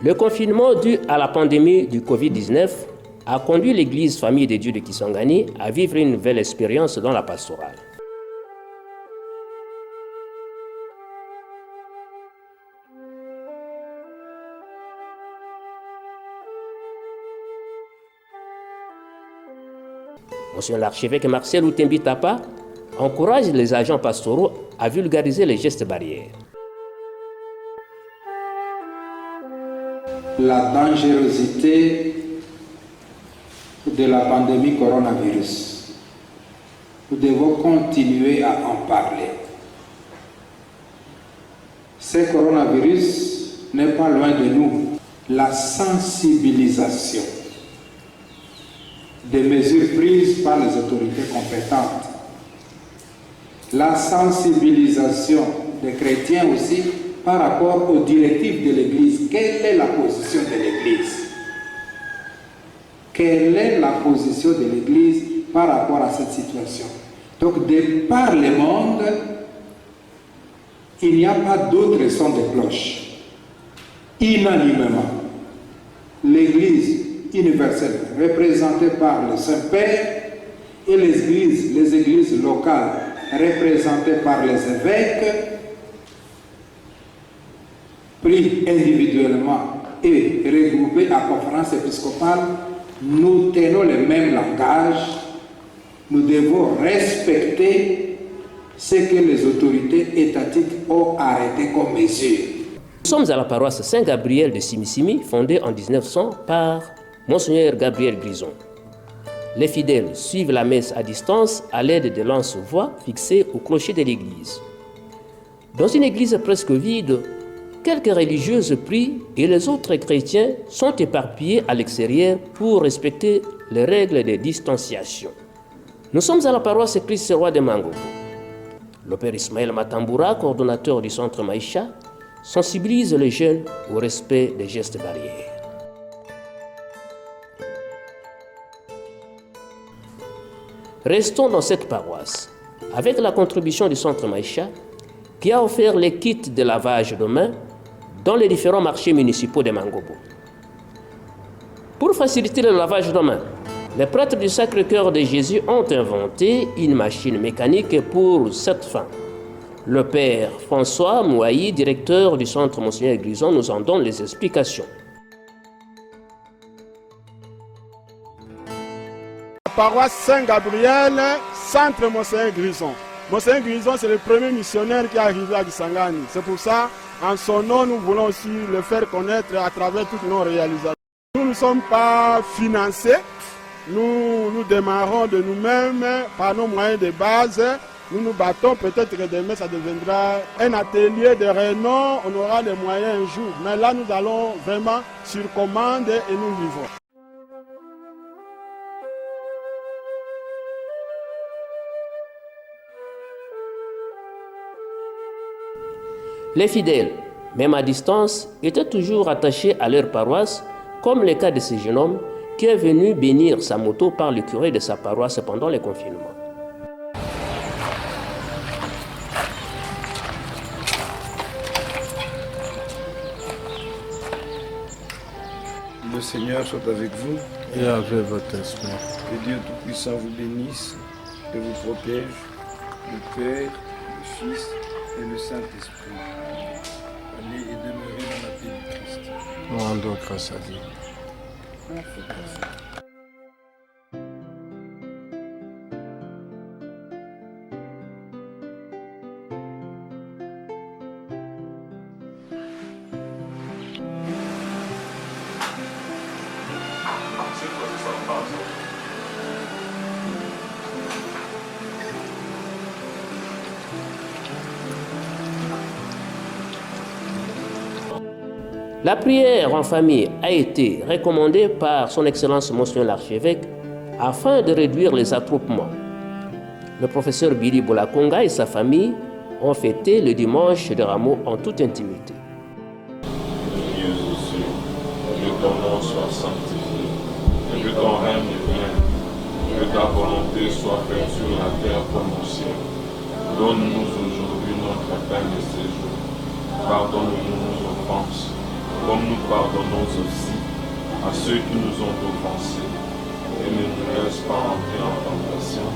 Le confinement dû à la pandémie du Covid-19 a conduit l'Église Famille des Dieux de Kisangani à vivre une nouvelle expérience dans la pastorale. Monsieur l'archevêque Marcel Outembi Tapa encourage les agents pastoraux à vulgariser les gestes barrières. La dangerosité de la pandémie coronavirus. Nous devons continuer à en parler. Ce coronavirus n'est pas loin de nous. La sensibilisation des mesures prises par les autorités compétentes. La sensibilisation des chrétiens aussi par rapport aux directives de l'Église. Quelle est la position de l'Église? Quelle est la position de l'Église par rapport à cette situation? Donc, de par le monde, il n'y a pas d'autre son de cloche. Unanimement, l'Église universelle, représentée par le Saint-Père, et les églises locales, représentées par les évêques, pris individuellement et regroupés à conférence épiscopale, nous tenons le même langage. Nous devons respecter ce que les autorités étatiques ont arrêté comme mesure. Nous sommes à la paroisse Saint-Gabriel de Simisimi, fondée en 1900 par Monseigneur Gabriel Grison. Les fidèles suivent la messe à distance à l'aide de lance-voix fixées au clocher de l'église. Dans une église presque vide, quelques religieuses prient et les autres chrétiens sont éparpillés à l'extérieur pour respecter les règles de distanciation. Nous sommes à la paroisse Christ-Roi de Mangobo. Le père Ismaël Matamboura, coordonnateur du centre Maïcha, sensibilise les jeunes au respect des gestes barrières. Restons dans cette paroisse avec la contribution du centre Maïcha qui a offert les kits de lavage de mains dans les différents marchés municipaux de Mangobo. Pour faciliter le lavage de mains, les prêtres du Sacré-Cœur de Jésus ont inventé une machine mécanique pour cette fin. Le père François Mouaï, directeur du centre Monseigneur Grison, nous en donne les explications. Paroisse Saint-Gabriel, centre Monseigneur Grison. Monseigneur Grison, c'est le premier missionnaire qui est arrivé à Kisangani. C'est pour ça, en son nom, nous voulons aussi le faire connaître à travers toutes nos réalisations. Nous ne sommes pas financés. Nous démarrons de nous-mêmes par nos moyens de base. Nous nous battons, peut-être que demain ça deviendra un atelier de renom, on aura les moyens un jour. Mais là, nous allons vraiment sur commande et nous vivons. Les fidèles, même à distance, étaient toujours attachés à leur paroisse, comme le cas de ce jeune homme qui est venu bénir sa moto par le curé de sa paroisse pendant le confinement. Le Seigneur soit avec vous et avec votre esprit. Que Dieu Tout-Puissant vous bénisse et vous protège, le Père, le Fils et le Saint-Esprit. Allez et demeurez dans la paix du Christ. Nous rendons grâce à Dieu. La prière en famille a été recommandée par son Excellence Monseigneur l'archevêque afin de réduire les attroupements. Le professeur Billy Bolakonga et sa famille ont fêté le dimanche de Rameau en toute intimité. Dieu aussi, que ton nom soit sanctifié, et que ton règne vienne, que ta volonté soit faite sur la terre comme au ciel. Donne-nous aujourd'hui notre pain de ce jour. Pardonne-nous nos offenses, comme nous pardonnons aussi à ceux qui nous ont offensés. Et ne nous laisse pas entrer en tentation,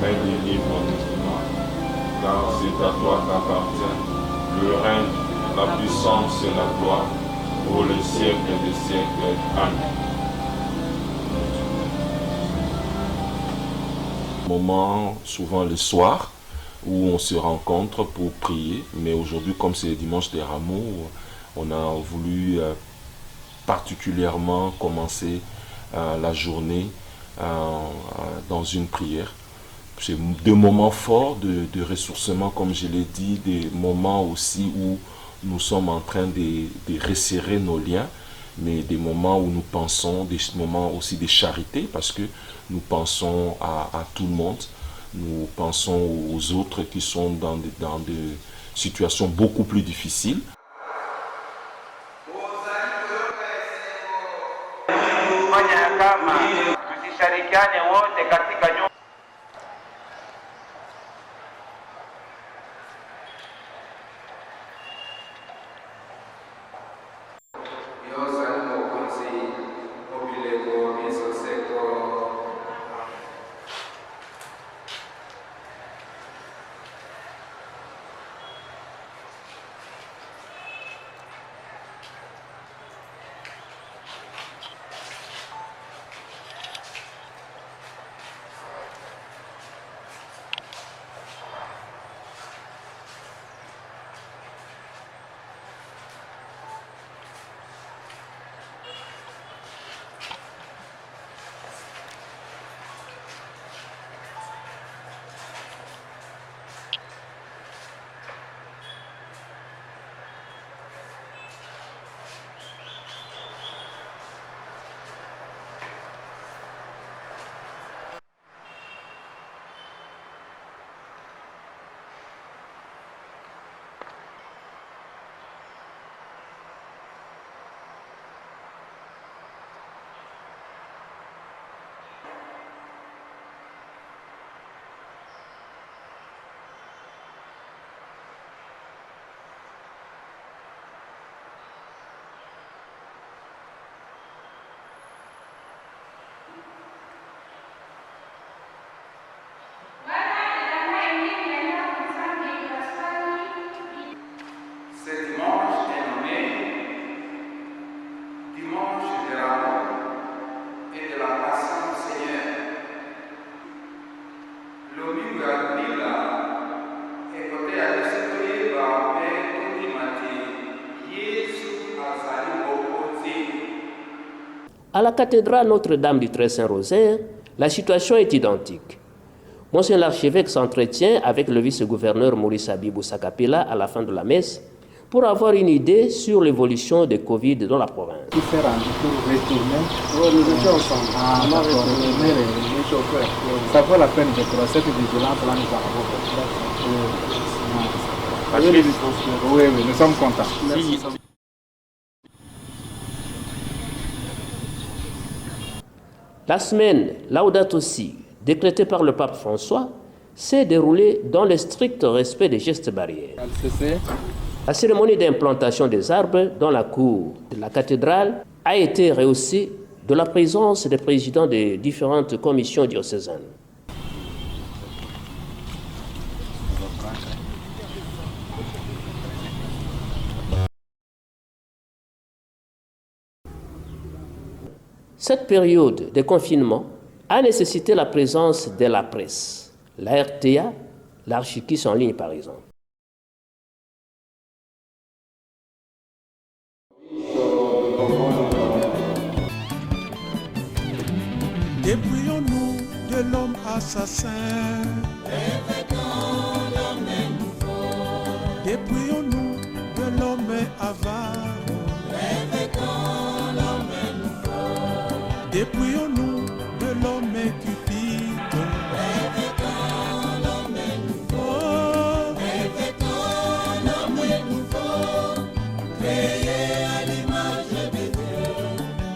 mais délivre-nous du mal. Car c'est à toi qu'appartiennent le règne, la puissance et la gloire pour les siècles des siècles. Amen. Moment, souvent le soir, où on se rencontre pour prier, mais aujourd'hui, comme c'est le dimanche des rameaux, on a voulu particulièrement commencer la journée dans une prière. C'est des moments forts de ressourcement, comme je l'ai dit, des moments aussi où nous sommes en train de resserrer nos liens, mais des moments où nous pensons, des moments aussi de charité, parce que nous pensons à tout le monde, nous pensons aux autres qui sont dans des situations beaucoup plus difficiles. À la cathédrale Notre-Dame du Très-Saint-Rosaire, la situation est identique. Monseigneur l'archevêque s'entretient avec le vice-gouverneur Maurice Abibou Sakapela à la fin de la messe pour avoir une idée sur l'évolution de Covid dans la province. Ça vaut la peine de faire cette vigilance là, oui, nous sommes contents. Merci. La semaine Laudato Si, décrétée par le pape François, s'est déroulée dans le strict respect des gestes barrières. La cérémonie d'implantation des arbres dans la cour de la cathédrale a été rehaussée de la présence des présidents des différentes commissions diocésaines. Cette période de confinement a nécessité la présence de la presse, la RTA, l'Archikis en ligne par exemple. Dépouillons-nous de l'homme assassin. Dépouillons-nous de l'homme avare. Dépouillons-nous de l'homme cupide. Oh, créé à l'image de Dieu,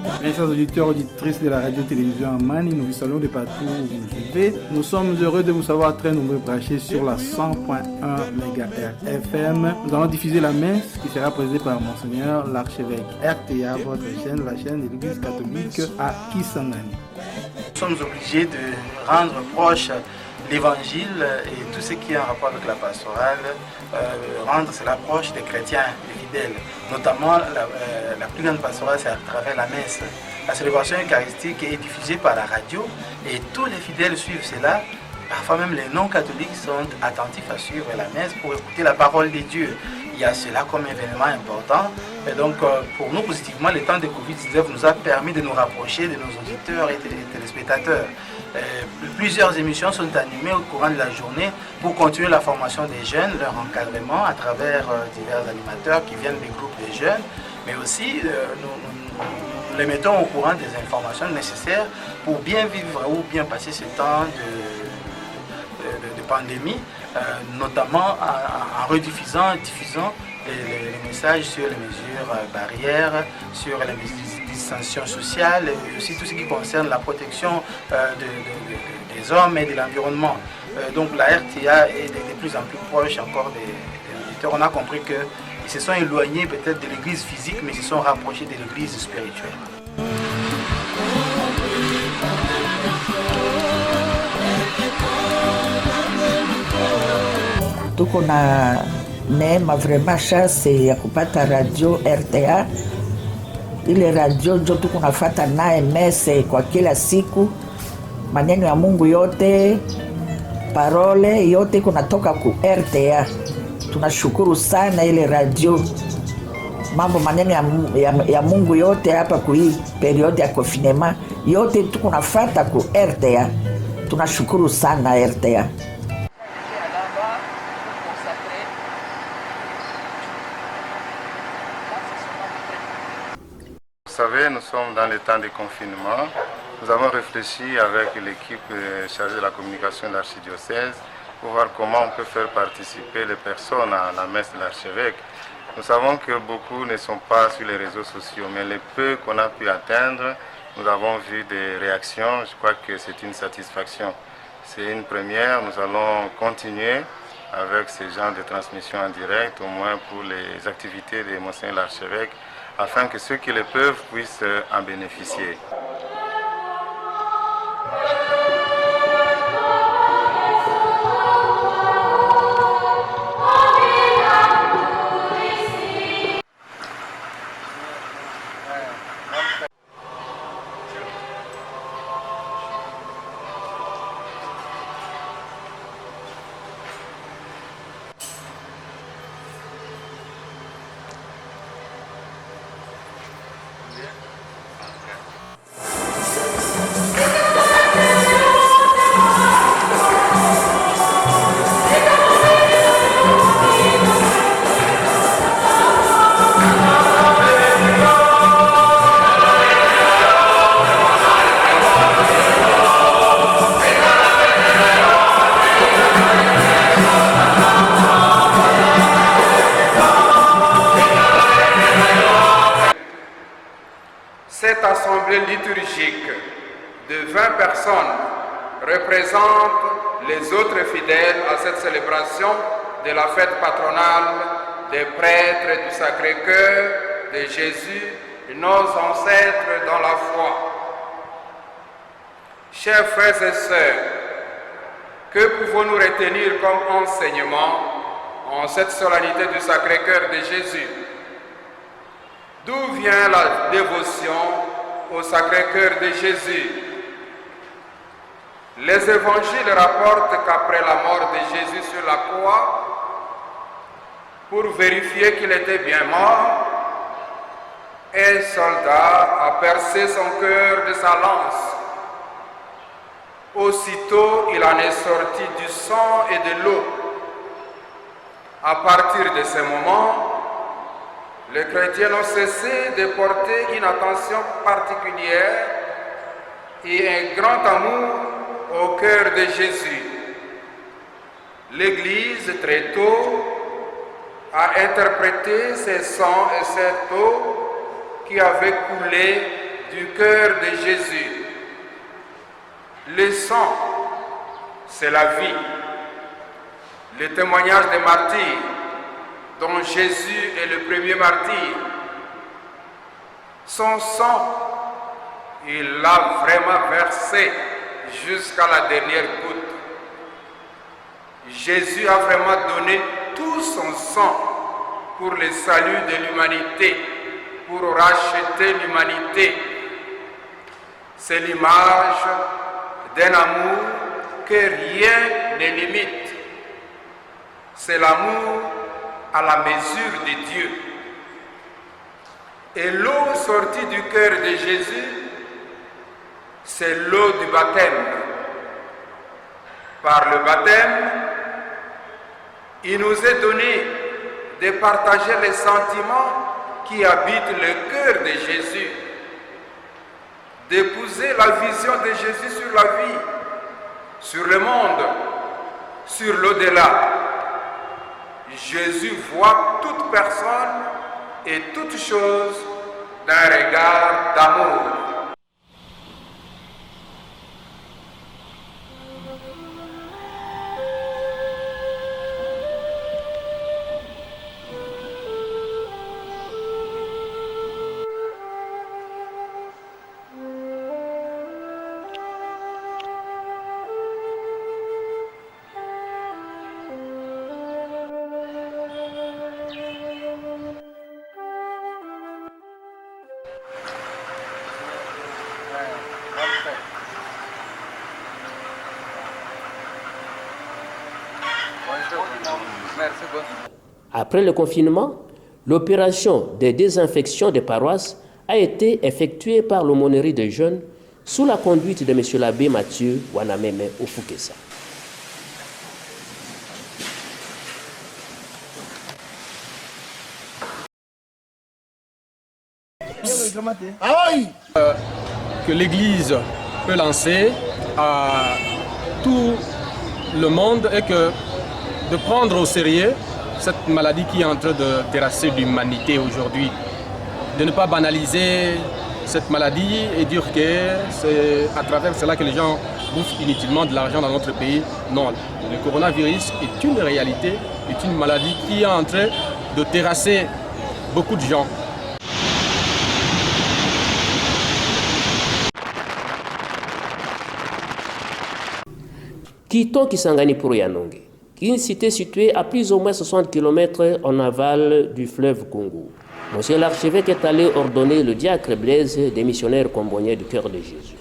dans Bien, chers auditeurs, auditrices de la radio-télévision Amani, nous vous saluons de partout où vous vivez. Nous sommes heureux de vous savoir très nombreux branchés sur la 100.1 MHz FM. Nous allons diffuser la messe qui sera présidée par Monseigneur l'archevêque RTA, votre chaîne, la chaîne de l'Église catholique à Kisangani. Nous sommes obligés de rendre proche l'évangile et tout ce qui est en rapport avec la pastorale, rendre cela proche des chrétiens, des fidèles. Notamment, la plus grande pastorale, c'est à travers la messe. La célébration eucharistique est diffusée par la radio et tous les fidèles suivent cela. Parfois même les non-catholiques sont attentifs à suivre la messe pour écouter la parole de Dieu. Il y a cela comme événement important. Et donc, pour nous, positivement, le temps de Covid-19 nous a permis de nous rapprocher de nos auditeurs et téléspectateurs. Plusieurs émissions sont animées au courant de la journée pour continuer la formation des jeunes, leur encadrement à travers divers animateurs qui viennent des groupes de jeunes, mais aussi nous les mettons au courant des informations nécessaires pour bien vivre ou bien passer ce temps de pandémie, notamment en diffusant les messages sur les mesures barrières, sur les distanciation sociale et aussi tout ce qui concerne la protection des hommes et de l'environnement. Donc la RTA est de plus en plus proche encore des auditeurs. On a compris qu'ils se sont éloignés peut-être de l'église physique, mais ils se sont rapprochés de l'église spirituelle. Tuko na neema vraiment chance ya kupata radio RTA. Ile radio ndio tuko nafuata naye mese kwa kila siku, maneno ya Mungu yote, parole yote kunatoka ku RTA. Tunashukuru sana ile radio, mambo maneno ya Mungu yote hapa ku hii periode ya confinement yote tuko nafuata ku RTA. Tunashukuru sana RTA. Vous savez, nous sommes dans les temps de confinement. Nous avons réfléchi avec l'équipe chargée de la communication de l'archidiocèse pour voir comment on peut faire participer les personnes à la messe de l'archevêque. Nous savons que beaucoup ne sont pas sur les réseaux sociaux, mais les peu qu'on a pu atteindre, nous avons vu des réactions. Je crois que c'est une satisfaction. C'est une première. Nous allons continuer avec ce genre de transmission en direct, au moins pour les activités de Monseigneur l'archevêque, afin que ceux qui le peuvent puissent en bénéficier. Cette assemblée liturgique de 20 personnes représente les autres fidèles à cette célébration de la fête patronale des prêtres du Sacré-Cœur de Jésus, nos ancêtres dans la foi. Chers frères et sœurs, que pouvons-nous retenir comme enseignement en cette solennité du Sacré-Cœur de Jésus? D'où vient la dévotion au Sacré-Cœur de Jésus? Les évangiles rapportent qu'après la mort de Jésus sur la croix, pour vérifier qu'il était bien mort, un soldat a percé son cœur de sa lance. Aussitôt, il en est sorti du sang et de l'eau. À partir de ce moment, les chrétiens ont cessé de porter une attention particulière et un grand amour au cœur de Jésus. L'Église, très tôt, a interprété ce sang et cette eau qui avaient coulé du cœur de Jésus. Le sang, c'est la vie. Le témoignage des martyrs, dont Jésus est le premier martyr. Son sang, il l'a vraiment versé jusqu'à la dernière goutte. Jésus a vraiment donné tout son sang pour le salut de l'humanité, pour racheter l'humanité. C'est l'image d'un amour que rien ne limite. C'est l'amour à la mesure de Dieu. Et l'eau sortie du cœur de Jésus, c'est l'eau du baptême. Par le baptême, il nous est donné de partager les sentiments qui habitent le cœur de Jésus, d'épouser la vision de Jésus sur la vie, sur le monde, sur l'au-delà. Jésus voit toute personne et toute chose d'un regard d'amour. Après le confinement, l'opération de désinfection des paroisses a été effectuée par l'aumônerie des jeunes sous la conduite de M. l'abbé Mathieu Wanameme Ofukesa. Que l'Église peut lancer à tout le monde et que de prendre au sérieux cette maladie qui est en train de terrasser l'humanité aujourd'hui. De ne pas banaliser cette maladie et dire que c'est à travers cela que les gens bouffent inutilement de l'argent dans notre pays. Non, le coronavirus est une réalité, est une maladie qui est en train de terrasser beaucoup de gens. Quittons Kisangani pour Yanonge, une cité située à plus ou moins 60 km en aval du fleuve Congo. Monsieur l'archevêque est allé ordonner le diacre Blaise des missionnaires comboniens du cœur de Jésus.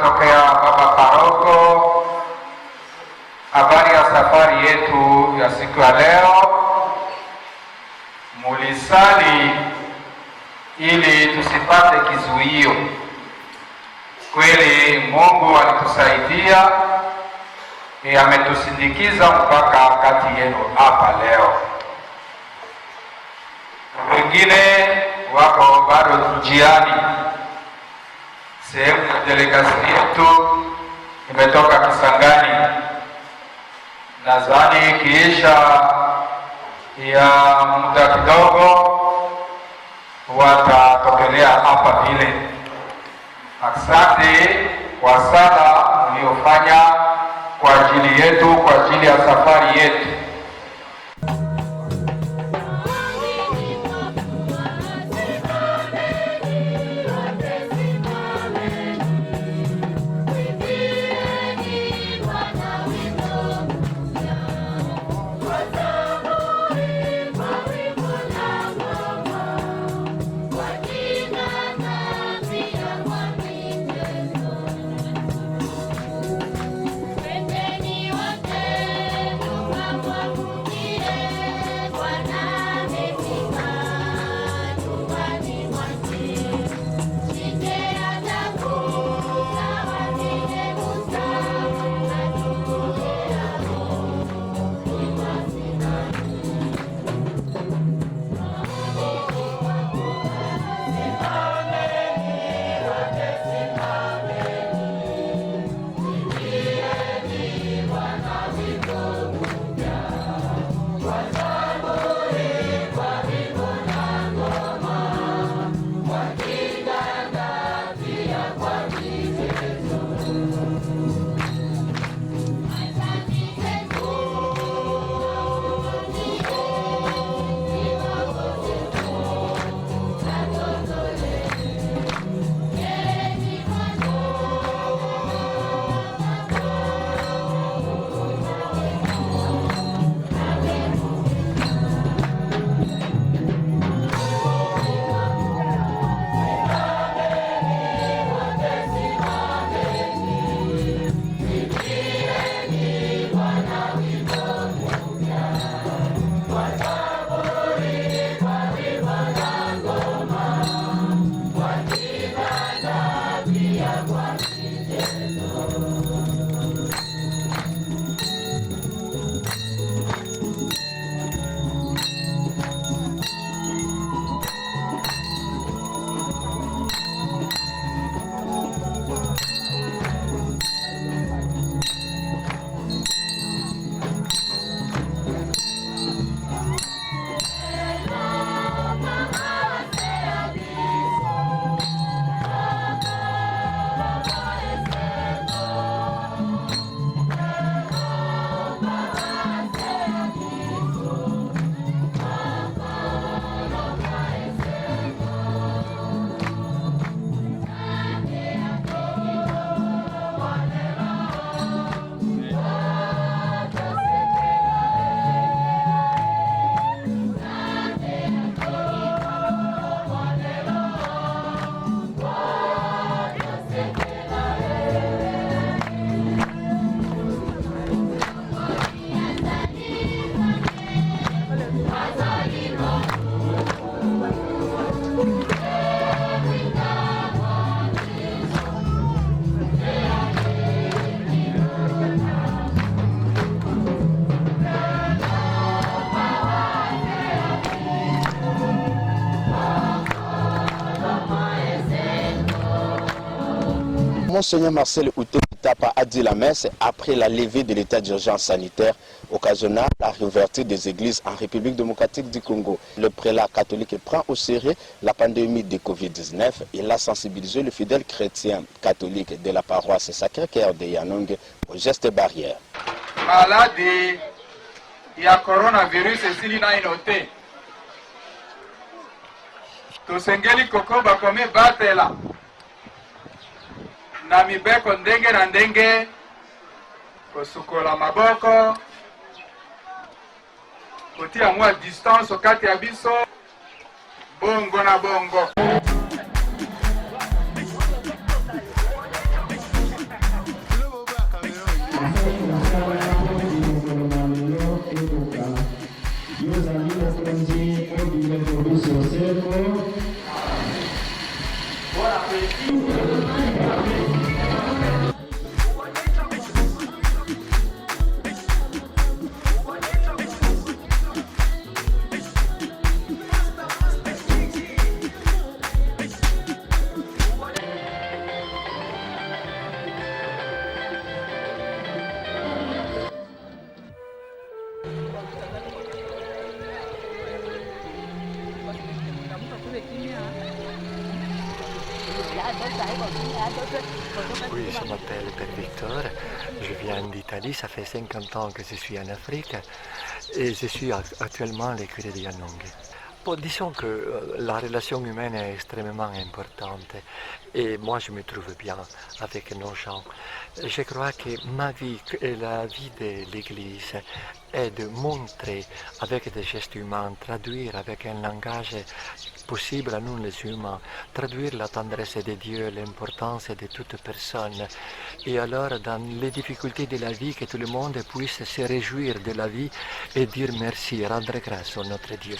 Tokea baba paroko, habari ya safari yetu ya siku ya leo. Mulisali ili tusipate kizuio. Kweli Mungu alitusaidia, ametusindikiza mpaka kati yenu hapa leo. Wengine wako bado njiani. Sehemu ya delegasi yetu imetoka Kisangani. Nadhani kiisha ya muda kidogo watatokelea hapa vile. Asante kwa sana maombi yetu kwa ajili ya safari yetu. Monseigneur Marcel Outé-Kitapa a dit la messe après la levée de l'état d'urgence sanitaire occasionnant la réouverture des églises en République démocratique du Congo. Le prélat catholique prend au sérieux la pandémie de Covid-19 et l'a sensibilisé le fidèle chrétien catholique de la paroisse Sacré-Cœur de Yanong aux gestes barrières. Maladie, il y a coronavirus et s'il y a une noté. Tout sengeli koko bakome batela. Na mibeko ndenge na ndenge kosukola maboko kotia mwa distance okati ya biso bongo na bongo. Oui, je m'appelle Père Victor, je viens d'Italie, ça fait 50 ans que je suis en Afrique et je suis actuellement à l'écurie de Yanong. Bon, disons que la relation humaine est extrêmement importante et moi je me trouve bien avec nos gens. Je crois que ma vie et la vie de l'Église est de montrer avec des gestes humains, traduire avec un langage possible à nous les humains, traduire la tendresse de Dieu, l'importance de toute personne. Et alors, dans les difficultés de la vie, que tout le monde puisse se réjouir de la vie et dire merci, rendre grâce à notre Dieu.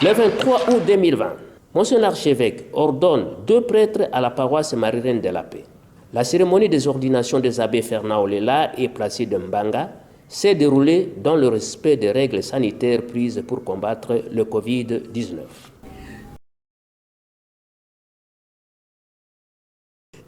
Le 23 août 2020, Monsieur l'archevêque ordonne 2 prêtres à la paroisse Marie-Reine de la Paix. La cérémonie des ordinations des abbés Fernand Olela et Placide Mbanga s'est déroulée dans le respect des règles sanitaires prises pour combattre le Covid-19.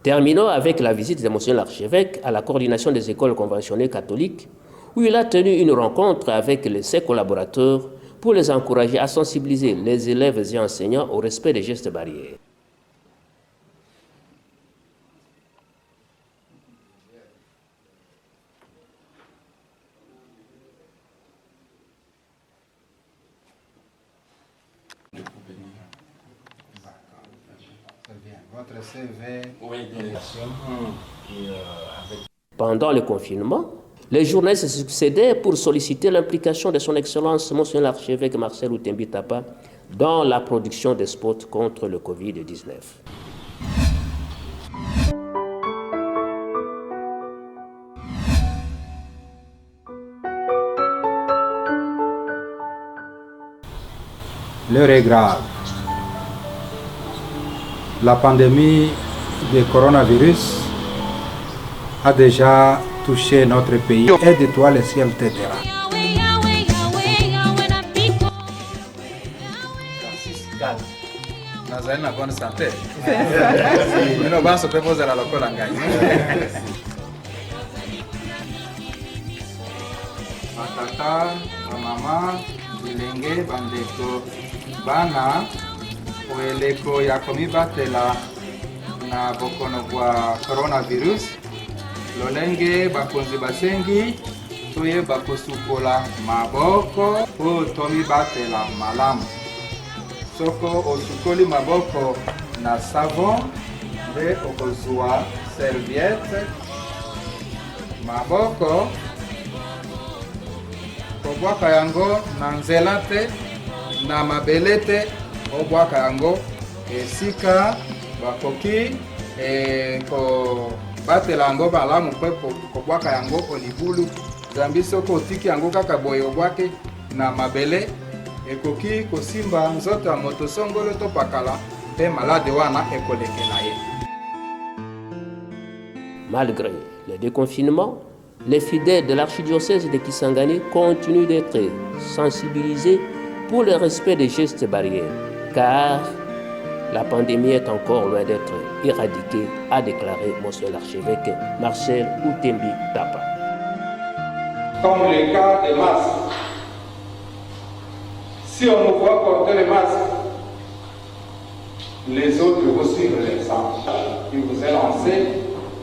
Terminons avec la visite de Monsieur l'archevêque à la coordination des écoles conventionnées catholiques, où il a tenu une rencontre avec ses collaborateurs pour les encourager à sensibiliser les élèves et enseignants au respect des gestes barrières. Votre CV. Pendant le confinement, les journées se succédaient pour solliciter l'implication de son Excellence Monseigneur l'archevêque Marcel Outembi Tapa dans la production des spots contre le Covid-19. L'heure est grave. La pandémie du coronavirus a déjà touché notre pays. Aide-toi, le ciel t'aidera. Nazali na bonne santé. Mino banso pe pozala lokola ngai. Batata, mama, bilenge, bandeko, bana, oeleko ya komibatela na bokono bwa coronavirus. Lolenge bakonzi basengi toye bakosukola maboko po tomibatela malamu. Soko osukoli maboko na savon nde okozwa serviette maboko kobwaka yango na nzela te na mabele te obwaka yango esika bakoki kobatela yango malamu mpe kobwaka yango olibulu. Nzambe soki otiki yango kaka boye obwake na mabele ekoki kosimba nzoto ya moto songolo to pakala mpe malade wana ekolekela ye. Malgré le déconfinement, les fidèles de l'archidiocèse de Kisangani continuent d'être sensibilisés pour le respect des gestes barrières, car la pandémie est encore loin d'être éradiquée, a déclaré Monsieur l'archevêque Marcel Outembi Tapa. Comme le cas des masques, si on nous voit porter les masques, les autres vont suivre l'exemple qui vous est lancé,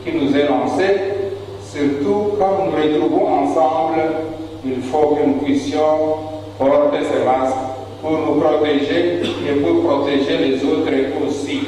qui nous est lancé. Surtout quand nous nous retrouvons ensemble, il faut que nous puissions porter ces masques pour nous protéger et pour protéger les autres aussi.